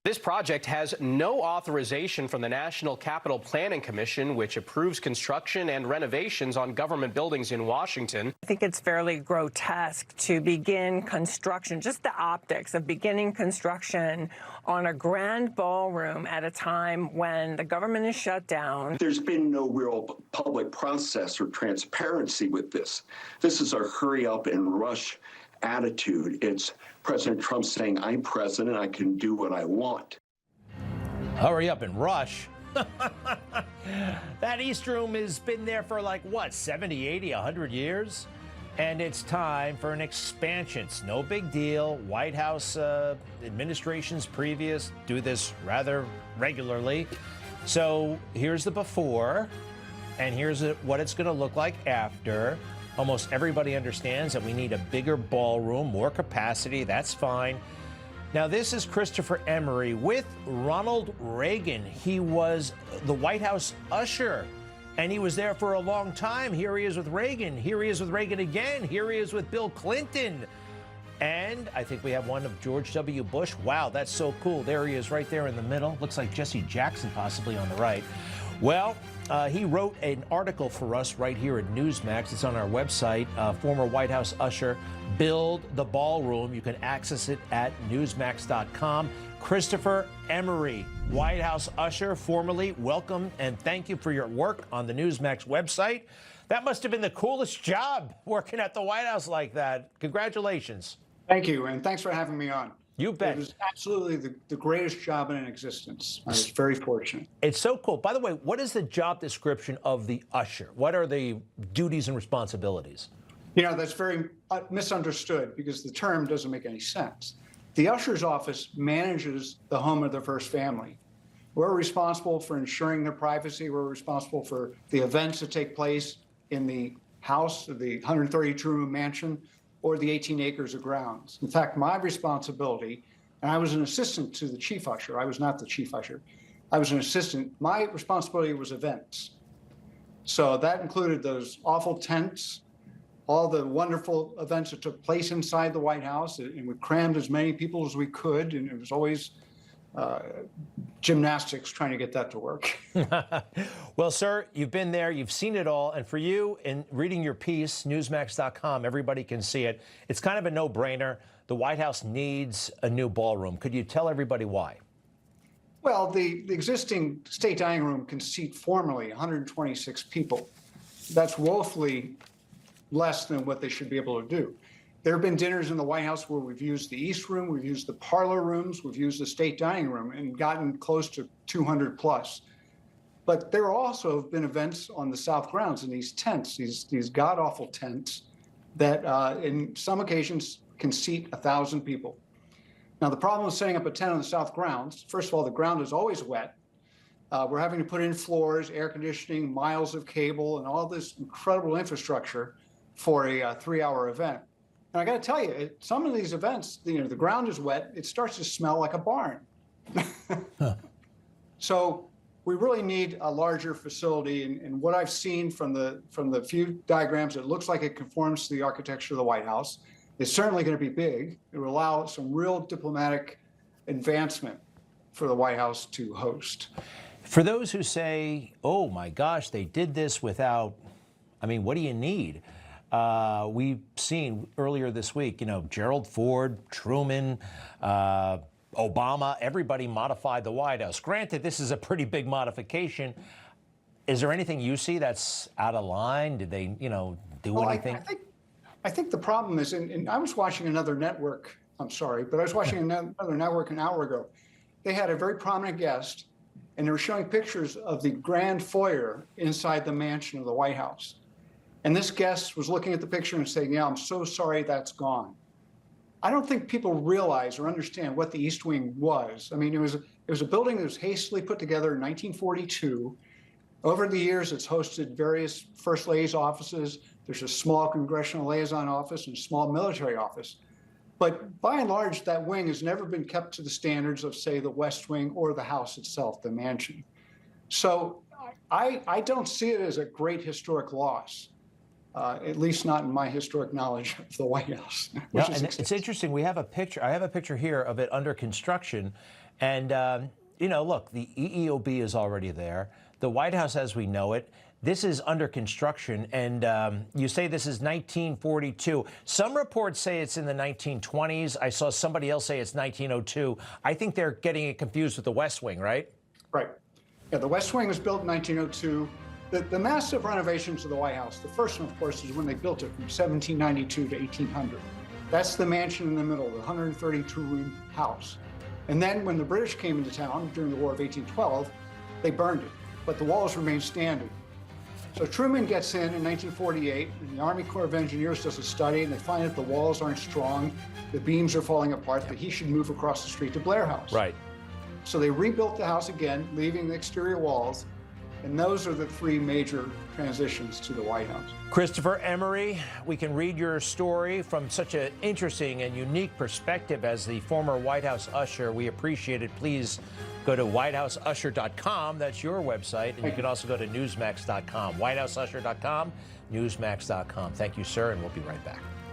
This project has no authorization from the National Capital Planning Commission, which approves construction and renovations on government buildings in Washington. I think it's fairly grotesque to begin construction, just the optics of beginning construction on a grand ballroom at a time when the government is shut down. There's been no real public process or transparency with this. This is a hurry up and rush attitude. It's President Trump saying, I'm president, I can do what I want. Hurry up and rush. That East Room has been there for like, what, 70, 80, 100 years? And it's time for an expansion. It's no big deal. White House administrations previous do this rather regularly. So here's the before, and here's what it's going to look like after. Almost everybody understands that we need a bigger ballroom, more capacity. That's fine. Now, this is Christopher Emery with Ronald Reagan. He was the White House usher, and he was there for a long time. Here he is with Reagan. Here he is with Reagan again. Here he is with Bill Clinton. And I think we have one of George W. Bush. Wow, that's so cool. There he is right there in the middle. Looks like Jesse Jackson possibly on the right. Well, he wrote an article for us right here at Newsmax. It's on our website. Former White House usher, Build the Ballroom. You can access it at newsmax.com. Christopher Emery, White House usher, formerly, welcome and thank you for your work on the Newsmax website. That must have been the coolest job, working at the White House like that. Congratulations. Thank you, and thanks for having me on. You bet. It was absolutely the greatest job in existence. I was very fortunate. It's so cool. By the way, what is the job description of the usher? What are the duties and responsibilities? You know, that's very misunderstood because the term doesn't make any sense. The usher's office manages the home of the first family. We're responsible for ensuring their privacy. We're responsible for the events that take place in the house, the 132-room mansion, or the 18 acres of grounds. In fact, my responsibility, and I was an assistant to the chief usher. I was not the chief usher. I was an assistant. My responsibility was events. So that included those awful tents, all the wonderful events that took place inside the White House, and we crammed as many people as we could, and it was always gymnastics trying to get that to work. Well, sir, you've been there, you've seen it all, and for you, in reading your piece, newsmax.com, everybody can see it. It's kind of a no-brainer. The White House needs a new ballroom. Could you tell everybody why? Well, the existing state dining room can seat formally 126 people. That's woefully less than what they should be able to do. There have been dinners in the White House where we've used the East Room, we've used the parlor rooms, we've used the state dining room and gotten close to 200 plus. But there also have been events on the South grounds in these tents, these god-awful tents that in some occasions can seat 1,000 people. Now, the problem with setting up a tent on the South grounds, first of all, the ground is always wet. We're having to put in floors, air conditioning, miles of cable, and all this incredible infrastructure for a 3-hour event. And I got to tell you, some of these events, the ground is wet. It starts to smell like a barn. So we really need a larger facility. And what I've seen from the few diagrams, it looks like it conforms to the architecture of the White House. It's certainly going to be big. It will allow some real diplomatic advancement for the White House to host. For those who say, oh, my gosh, they did this without, I mean, what do you need? We've seen earlier this week, Gerald Ford, Truman, Obama, everybody modified the White House. Granted, this is a pretty big modification. Is there anything you see that's out of line? Did they, do anything? I think the problem is, and I was watching another network, I'm sorry, but I was watching another network an hour ago. They had a very prominent guest, and they were showing pictures of the grand foyer inside the mansion of the White House. And this guest was looking at the picture and saying, yeah, I'm so sorry that's gone. I don't think people realize or understand what the East Wing was. I mean, it was a building that was hastily put together in 1942. Over the years, it's hosted various First Lady's offices. There's a small congressional liaison office and a small military office. But by and large, that wing has never been kept to the standards of, say, the West Wing or the House itself, the mansion. So I don't see it as a great historic loss. at least not in my historic knowledge of the White House. No, and it's interesting. We have a picture. I have a picture here of it under construction. And, you know, look, the EEOB is already there. The White House as we know it. This is under construction, and you say this is 1942. Some reports say it's in the 1920s. I saw somebody else say it's 1902. I think they're getting it confused with the West Wing, right? Right. Yeah, the West Wing was built in 1902. The massive renovations of the White House, the first one, of course, is when they built it from 1792 to 1800. That's the mansion in the middle, the 132-room house. And then when the British came into town during the War of 1812, they burned it, but the walls remained standing. So Truman gets in 1948, and the Army Corps of Engineers does a study, and they find that the walls aren't strong, the beams are falling apart, that he should move across the street to Blair House. Right. So they rebuilt the house again, leaving the exterior walls, and those are the three major transitions to the White House. Christopher Emery, we can read your story from such an interesting and unique perspective as the former White House usher. We appreciate it. Please go to whitehouseusher.com. That's your website. And you can also go to newsmax.com. whitehouseusher.com, newsmax.com. Thank you, sir, and we'll be right back.